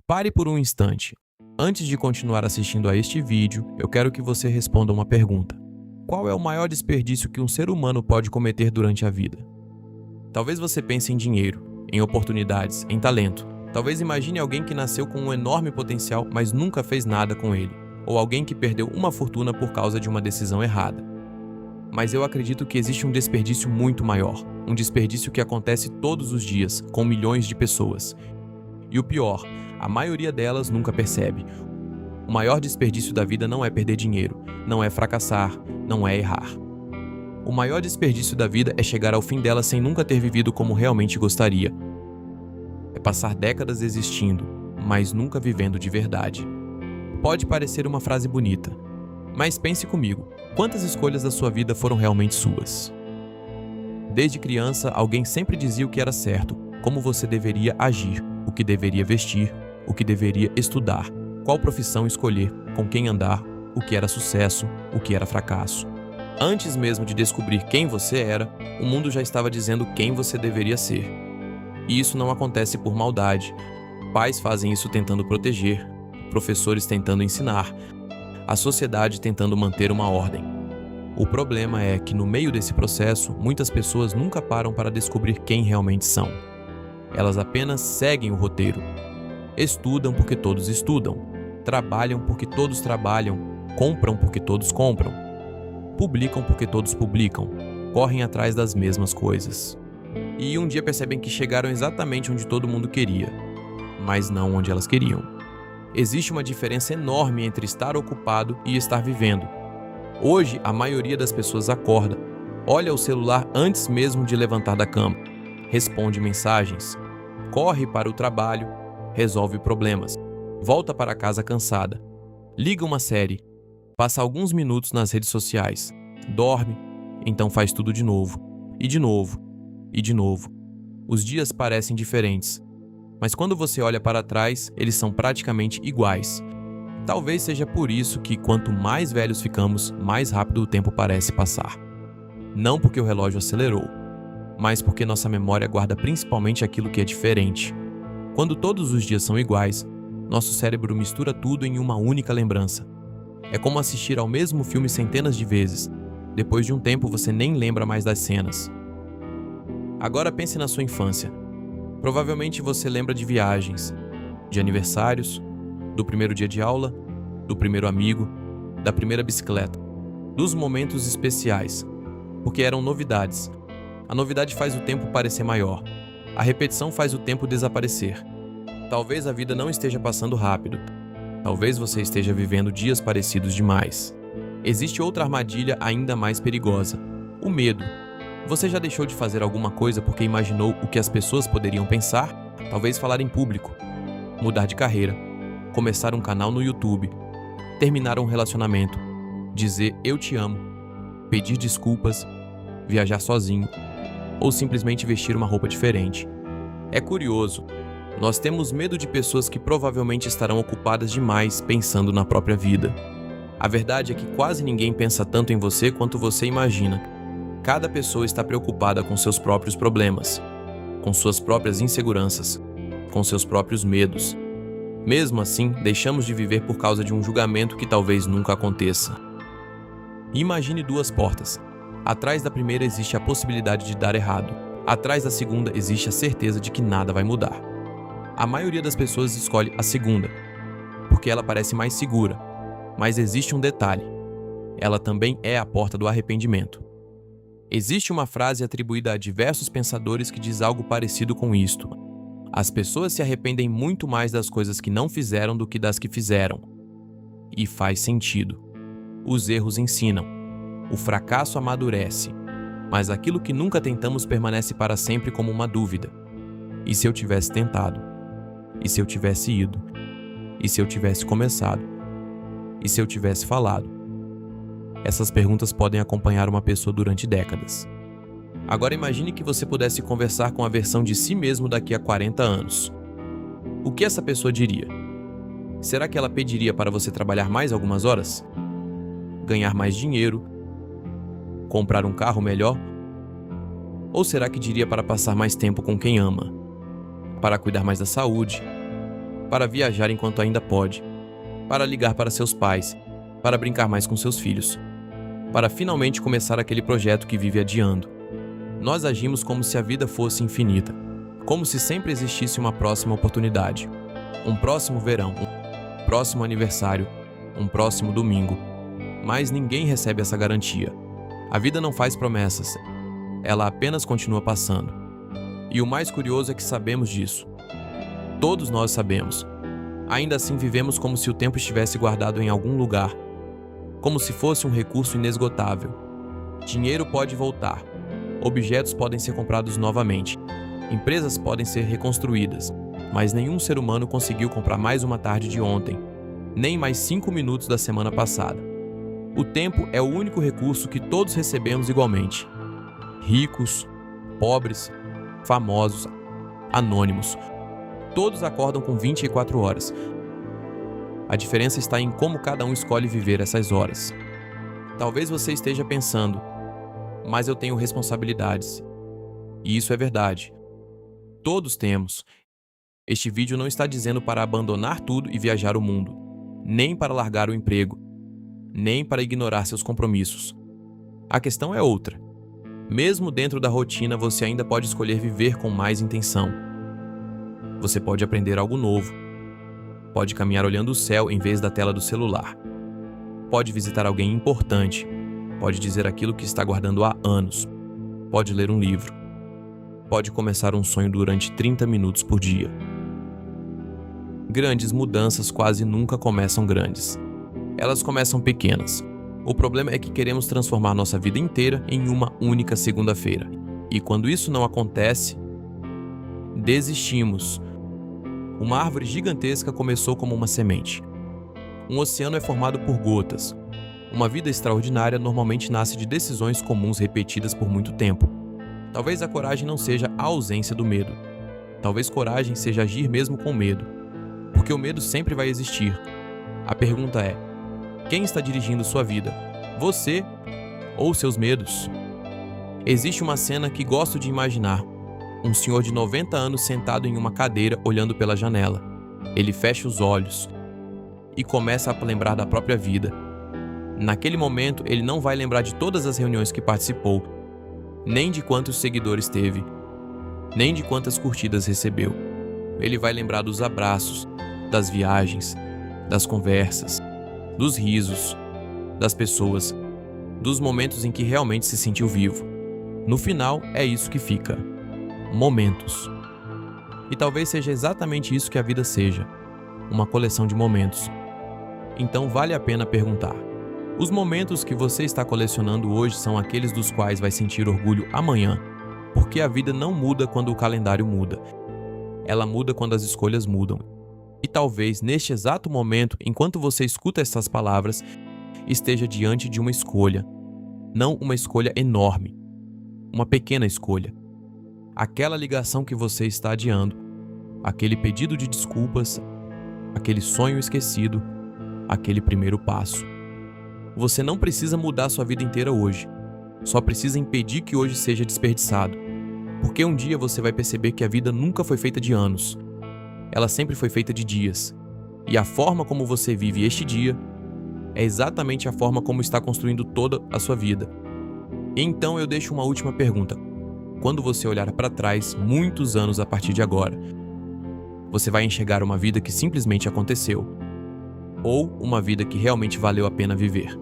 Pare por um instante. Antes de continuar assistindo a este vídeo, eu quero que você responda uma pergunta. Qual é o maior desperdício que um ser humano pode cometer durante a vida? Talvez você pense em dinheiro, em oportunidades, em talento. Talvez imagine alguém que nasceu com um enorme potencial, mas nunca fez nada com ele. Ou alguém que perdeu uma fortuna por causa de uma decisão errada. Mas eu acredito que existe um desperdício muito maior. Um desperdício que acontece todos os dias, com milhões de pessoas. E o pior, a maioria delas nunca percebe. O maior desperdício da vida não é perder dinheiro, não é fracassar, não é errar. O maior desperdício da vida é chegar ao fim dela sem nunca ter vivido como realmente gostaria. É passar décadas existindo, mas nunca vivendo de verdade. Pode parecer uma frase bonita, mas pense comigo, quantas escolhas da sua vida foram realmente suas? Desde criança, alguém sempre dizia o que era certo, como você deveria agir, o que deveria vestir, o que deveria estudar, qual profissão escolher, com quem andar, o que era sucesso, o que era fracasso. Antes mesmo de descobrir quem você era, o mundo já estava dizendo quem você deveria ser. E isso não acontece por maldade. Pais fazem isso tentando proteger, professores tentando ensinar, a sociedade tentando manter uma ordem. O problema é que no meio desse processo, muitas pessoas nunca param para descobrir quem realmente são. Elas apenas seguem o roteiro. Estudam porque todos estudam, trabalham porque todos trabalham, compram porque todos compram, publicam porque todos publicam, correm atrás das mesmas coisas. E um dia percebem que chegaram exatamente onde todo mundo queria, mas não onde elas queriam. Existe uma diferença enorme entre estar ocupado e estar vivendo. Hoje, a maioria das pessoas acorda, olha o celular antes mesmo de levantar da cama, responde mensagens, corre para o trabalho, resolve problemas, volta para casa cansada, liga uma série, passa alguns minutos nas redes sociais, dorme, então faz tudo de novo, e de novo, e de novo. Os dias parecem diferentes, mas quando você olha para trás, eles são praticamente iguais. Talvez seja por isso que quanto mais velhos ficamos, mais rápido o tempo parece passar. Não porque o relógio acelerou, mas porque nossa memória guarda principalmente aquilo que é diferente. Quando todos os dias são iguais, nosso cérebro mistura tudo em uma única lembrança. É como assistir ao mesmo filme centenas de vezes. Depois de um tempo você nem lembra mais das cenas. Agora pense na sua infância. Provavelmente você lembra de viagens, de aniversários, do primeiro dia de aula, do primeiro amigo, da primeira bicicleta, dos momentos especiais, porque eram novidades. A novidade faz o tempo parecer maior. A repetição faz o tempo desaparecer. Talvez a vida não esteja passando rápido. Talvez você esteja vivendo dias parecidos demais. Existe outra armadilha ainda mais perigosa: o medo. Você já deixou de fazer alguma coisa porque imaginou o que as pessoas poderiam pensar? Talvez falar em público, mudar de carreira, começar um canal no YouTube, terminar um relacionamento, dizer eu te amo, pedir desculpas, viajar sozinho, ou simplesmente vestir uma roupa diferente. É curioso, nós temos medo de pessoas que provavelmente estarão ocupadas demais pensando na própria vida. A verdade é que quase ninguém pensa tanto em você quanto você imagina. Cada pessoa está preocupada com seus próprios problemas, com suas próprias inseguranças, com seus próprios medos. Mesmo assim, deixamos de viver por causa de um julgamento que talvez nunca aconteça. Imagine duas portas. Atrás da primeira existe a possibilidade de dar errado. Atrás da segunda existe a certeza de que nada vai mudar. A maioria das pessoas escolhe a segunda, porque ela parece mais segura. Mas existe um detalhe. Ela também é a porta do arrependimento. Existe uma frase atribuída a diversos pensadores que diz algo parecido com isto. As pessoas se arrependem muito mais das coisas que não fizeram do que das que fizeram. E faz sentido. Os erros ensinam. O fracasso amadurece. Mas aquilo que nunca tentamos permanece para sempre como uma dúvida. E se eu tivesse tentado? E se eu tivesse ido? E se eu tivesse começado? E se eu tivesse falado? Essas perguntas podem acompanhar uma pessoa durante décadas. Agora imagine que você pudesse conversar com a versão de si mesmo daqui a 40 anos. O que essa pessoa diria? Será que ela pediria para você trabalhar mais algumas horas? Ganhar mais dinheiro? Comprar um carro melhor? Ou será que diria para passar mais tempo com quem ama? Para cuidar mais da saúde? para viajar enquanto ainda pode, para ligar para seus pais, para brincar mais com seus filhos, para finalmente começar aquele projeto que vive adiando. Nós agimos como se a vida fosse infinita, como se sempre existisse uma próxima oportunidade, um próximo verão, um próximo aniversário, um próximo domingo. Mas ninguém recebe essa garantia. A vida não faz promessas, ela apenas continua passando. E o mais curioso é que sabemos disso. Todos nós sabemos. Ainda assim vivemos como se o tempo estivesse guardado em algum lugar, como se fosse um recurso inesgotável. Dinheiro pode voltar, objetos podem ser comprados novamente, empresas podem ser reconstruídas, mas nenhum ser humano conseguiu comprar mais uma tarde de ontem, nem mais 5 minutos da semana passada. O tempo é o único recurso que todos recebemos igualmente. Ricos, pobres, famosos, anônimos. Todos acordam com 24 horas. A diferença está em como cada um escolhe viver essas horas. Talvez você esteja pensando, mas eu tenho responsabilidades. E isso é verdade. Todos temos. Este vídeo não está dizendo para abandonar tudo e viajar o mundo, nem para largar o emprego, nem para ignorar seus compromissos. A questão é outra. Mesmo dentro da rotina, você ainda pode escolher viver com mais intenção. Você pode aprender algo novo. Pode caminhar olhando o céu em vez da tela do celular. Pode visitar alguém importante. Pode dizer aquilo que está guardando há anos. Pode ler um livro. Pode começar um sonho durante 30 minutos por dia. Grandes mudanças quase nunca começam grandes. Elas começam pequenas. O problema é que queremos transformar nossa vida inteira em uma única segunda-feira. E quando isso não acontece, desistimos. Uma árvore gigantesca começou como uma semente. Um oceano é formado por gotas. Uma vida extraordinária normalmente nasce de decisões comuns repetidas por muito tempo. Talvez a coragem não seja a ausência do medo. Talvez coragem seja agir mesmo com medo. Porque o medo sempre vai existir. A pergunta é: quem está dirigindo sua vida? Você ou seus medos? Existe uma cena que gosto de imaginar. Um senhor de 90 anos sentado em uma cadeira olhando pela janela. Ele fecha os olhos e começa a lembrar da própria vida. Naquele momento, ele não vai lembrar de todas as reuniões que participou, nem de quantos seguidores teve, nem de quantas curtidas recebeu. Ele vai lembrar dos abraços, das viagens, das conversas, dos risos, das pessoas, dos momentos em que realmente se sentiu vivo. No final, é isso que fica. Momentos. E talvez seja exatamente isso que a vida seja, uma coleção de momentos. Então vale a pena perguntar: os momentos que você está colecionando hoje são aqueles dos quais vai sentir orgulho amanhã? Porque a vida não muda quando o calendário muda. Ela muda quando as escolhas mudam. E talvez neste exato momento, enquanto você escuta essas palavras, esteja diante de uma escolha. Não uma escolha enorme. Uma pequena escolha. Aquela ligação que você está adiando. Aquele pedido de desculpas. Aquele sonho esquecido. Aquele primeiro passo. Você não precisa mudar sua vida inteira hoje. Só precisa impedir que hoje seja desperdiçado. Porque um dia você vai perceber que a vida nunca foi feita de anos. Ela sempre foi feita de dias. E a forma como você vive este dia é exatamente a forma como está construindo toda a sua vida. Então eu deixo uma última pergunta. Quando você olhar para trás, muitos anos a partir de agora, você vai enxergar uma vida que simplesmente aconteceu, ou uma vida que realmente valeu a pena viver?